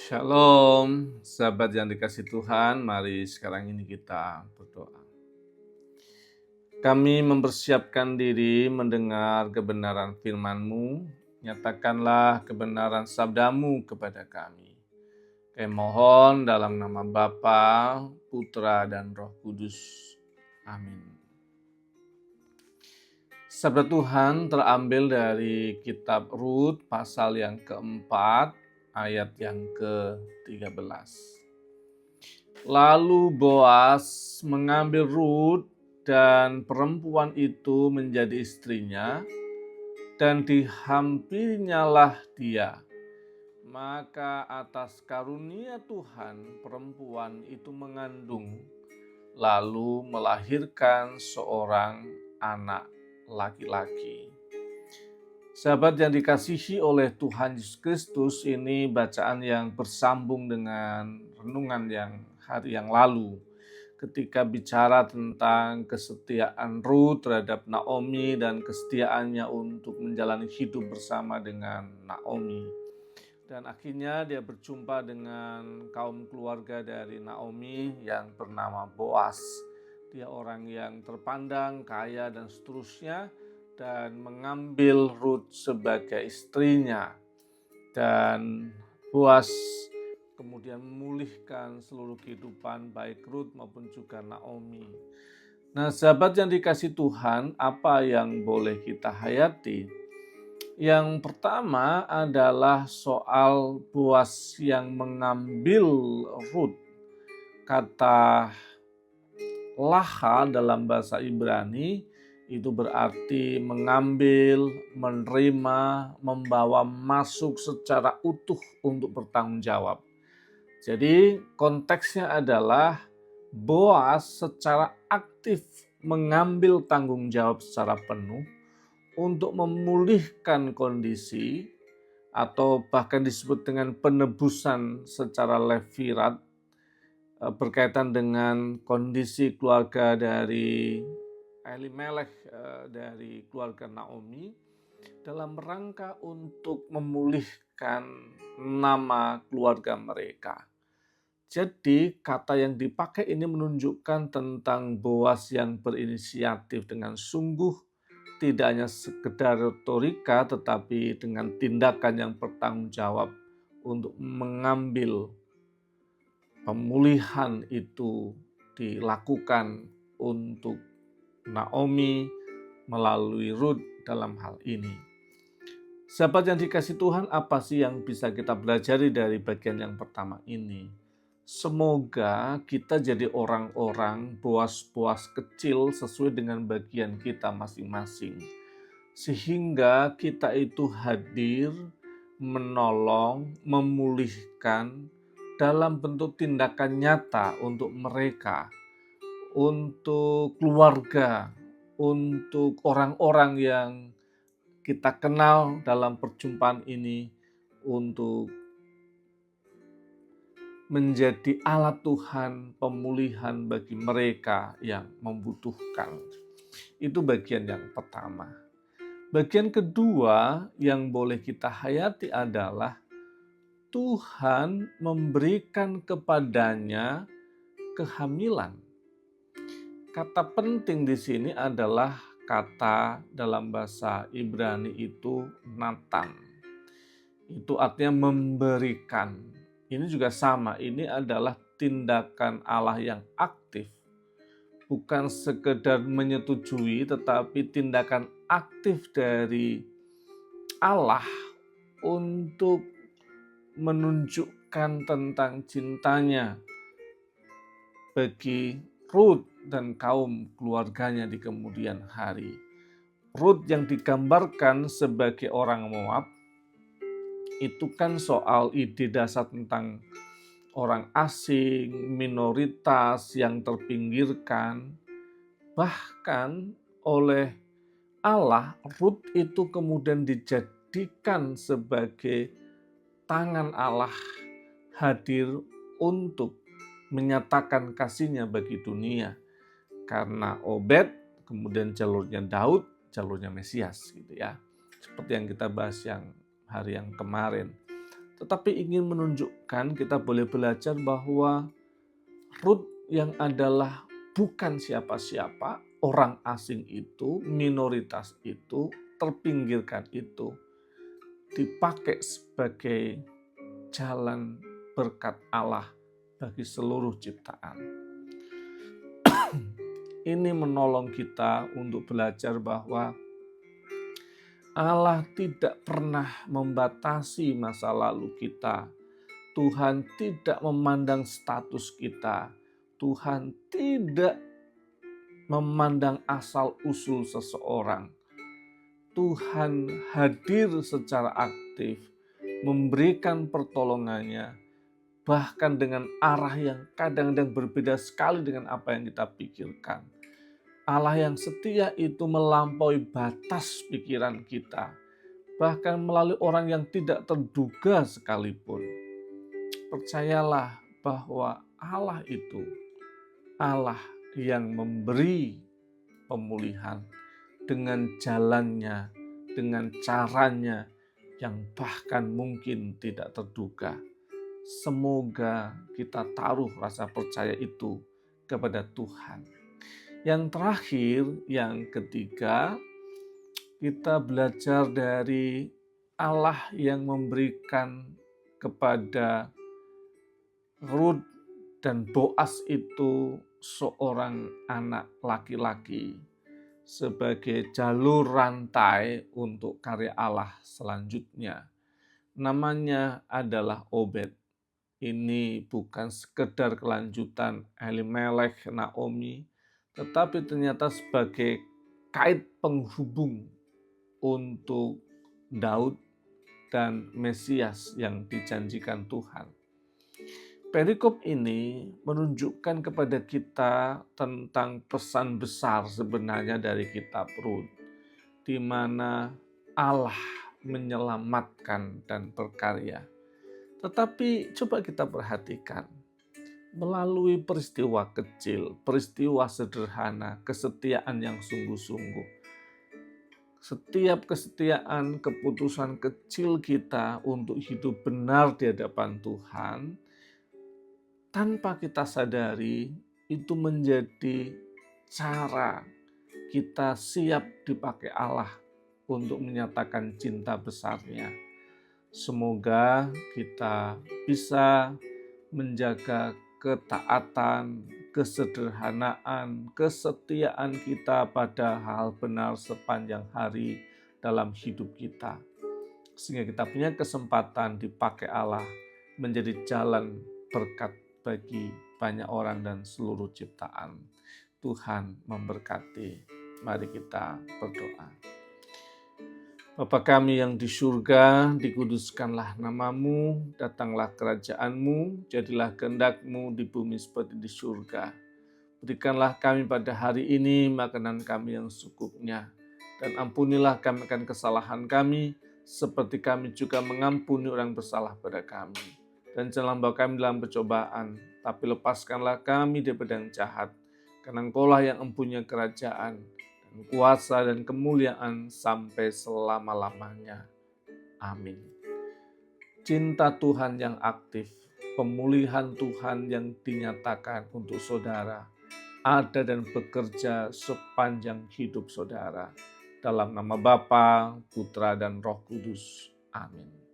Shalom, sahabat yang dikasih Tuhan, mari sekarang ini kita berdoa. Kami mempersiapkan diri mendengar kebenaran firman-Mu, nyatakanlah kebenaran sabda-Mu kepada kami. Kami mohon dalam nama Bapa, Putra, dan Roh Kudus. Amin. Sabda Tuhan terambil dari kitab Rut pasal yang keempat, ayat yang ke-13. Lalu Boas mengambil Rut dan perempuan itu menjadi istrinya dan dihampirinyalah dia. Maka atas karunia Tuhan perempuan itu mengandung lalu melahirkan seorang anak laki-laki. Sahabat yang dikasihi oleh Tuhan Yesus Kristus, ini bacaan yang bersambung dengan renungan yang hari yang lalu ketika bicara tentang kesetiaan Rut terhadap Naomi dan kesetiaannya untuk menjalani hidup bersama dengan Naomi. Dan akhirnya dia berjumpa dengan kaum keluarga dari Naomi yang bernama Boas. Dia orang yang terpandang, kaya dan seterusnya, dan mengambil Rut sebagai istrinya. Dan Boas kemudian memulihkan seluruh kehidupan baik Rut maupun juga Naomi. Nah, sahabat yang dikasih Tuhan, apa yang boleh kita hayati? Yang pertama adalah soal Boas yang mengambil Rut. Kata laha dalam bahasa Ibrani itu berarti mengambil, menerima, membawa masuk secara utuh untuk bertanggung jawab. Jadi konteksnya adalah Boas secara aktif mengambil tanggung jawab secara penuh untuk memulihkan kondisi atau bahkan disebut dengan penebusan secara levirat berkaitan dengan kondisi keluarga dari Elimelech, dari keluarga Naomi, dalam rangka untuk memulihkan nama keluarga mereka. Jadi kata yang dipakai ini menunjukkan tentang Boas yang berinisiatif dengan sungguh, tidak hanya sekedar retorika tetapi dengan tindakan yang bertanggung jawab untuk mengambil pemulihan itu dilakukan untuk Naomi melalui Rut dalam hal ini. Sahabat yang dikasih Tuhan, apa sih yang bisa kita pelajari dari bagian yang pertama ini? Semoga kita jadi orang-orang Boas-Boas kecil sesuai dengan bagian kita masing-masing. Sehingga kita itu hadir, menolong, memulihkan, dalam bentuk tindakan nyata untuk mereka, untuk keluarga, untuk orang-orang yang kita kenal dalam perjumpaan ini, untuk menjadi alat Tuhan pemulihan bagi mereka yang membutuhkan. Itu bagian yang pertama. Bagian kedua yang boleh kita hayati adalah Tuhan memberikan kepadanya kehamilan. Kata penting di sini adalah kata dalam bahasa Ibrani itu Natan. Itu artinya memberikan. Ini juga sama, ini adalah tindakan Allah yang aktif. Bukan sekedar menyetujui, tetapi tindakan aktif dari Allah untuk menunjukkan tentang cintanya bagi Rut dan kaum keluarganya di kemudian hari. Rut yang digambarkan sebagai orang Moab itu kan soal ide dasar tentang orang asing, minoritas yang terpinggirkan. Bahkan oleh Allah, Rut itu kemudian dijadikan sebagai tangan Allah hadir untuk menyatakan kasihnya bagi dunia. Karena Obed, kemudian jalurnya Daud, jalurnya Mesias gitu ya. Seperti yang kita bahas yang hari yang kemarin. tetapi ingin menunjukkan kita boleh belajar bahwa Rut yang adalah bukan siapa-siapa, orang asing itu, minoritas itu, terpinggirkan itu, dipakai sebagai jalan berkat Allah bagi seluruh ciptaan. Ini menolong kita untuk belajar bahwa Allah tidak pernah membatasi masa lalu kita. Tuhan tidak memandang status kita. Tuhan tidak memandang asal-usul seseorang. Tuhan hadir secara aktif, memberikan pertolongannya, bahkan dengan arah yang kadang-kadang berbeda sekali dengan apa yang kita pikirkan. Allah yang setia itu melampaui batas pikiran kita, bahkan melalui orang yang tidak terduga sekalipun. Percayalah bahwa Allah itu Allah yang memberi pemulihan dengan jalannya, dengan caranya yang bahkan mungkin tidak terduga. Semoga kita taruh rasa percaya itu kepada Tuhan. Yang terakhir, yang ketiga, kita belajar dari Allah yang memberikan kepada Rut dan Boas itu seorang anak laki-laki sebagai jalur rantai untuk karya Allah selanjutnya. Namanya adalah Obed. Ini bukan sekedar kelanjutan Elimelech, Naomi, tetapi ternyata sebagai kait penghubung untuk Daud dan Mesias yang dijanjikan Tuhan. Perikop ini menunjukkan kepada kita tentang pesan besar sebenarnya dari kitab Rut, di mana Allah menyelamatkan dan berkarya. Tetapi coba kita perhatikan, melalui peristiwa kecil, peristiwa sederhana, kesetiaan yang sungguh-sungguh. Setiap kesetiaan, keputusan kecil kita untuk hidup benar di hadapan Tuhan, tanpa kita sadari, itu menjadi cara kita siap dipakai Allah untuk menyatakan cinta besarnya. Semoga kita bisa menjaga ketaatan, kesederhanaan, kesetiaan kita pada hal benar sepanjang hari dalam hidup kita. Sehingga kita punya kesempatan dipakai Allah menjadi jalan berkat bagi banyak orang dan seluruh ciptaan. Tuhan memberkati. Mari kita berdoa. Bapa kami yang di surga, dikuduskanlah namamu, datanglah kerajaanmu, jadilah kehendak-mu di bumi seperti di surga. Berikanlah kami pada hari ini makanan kami yang secukupnya, dan ampunilah kami akan kesalahan kami, seperti kami juga mengampuni orang bersalah pada kami. Dan jangan bawa kami dalam percobaan, tapi lepaskanlah kami daripada yang jahat, karena Engkaulah yang mempunyai kerajaan, kuasa dan kemuliaan sampai selama-lamanya. Amin. Cinta Tuhan yang aktif, pemulihan Tuhan yang dinyatakan untuk saudara, ada dan bekerja sepanjang hidup saudara. Dalam nama Bapa, Putra, dan Roh Kudus. Amin.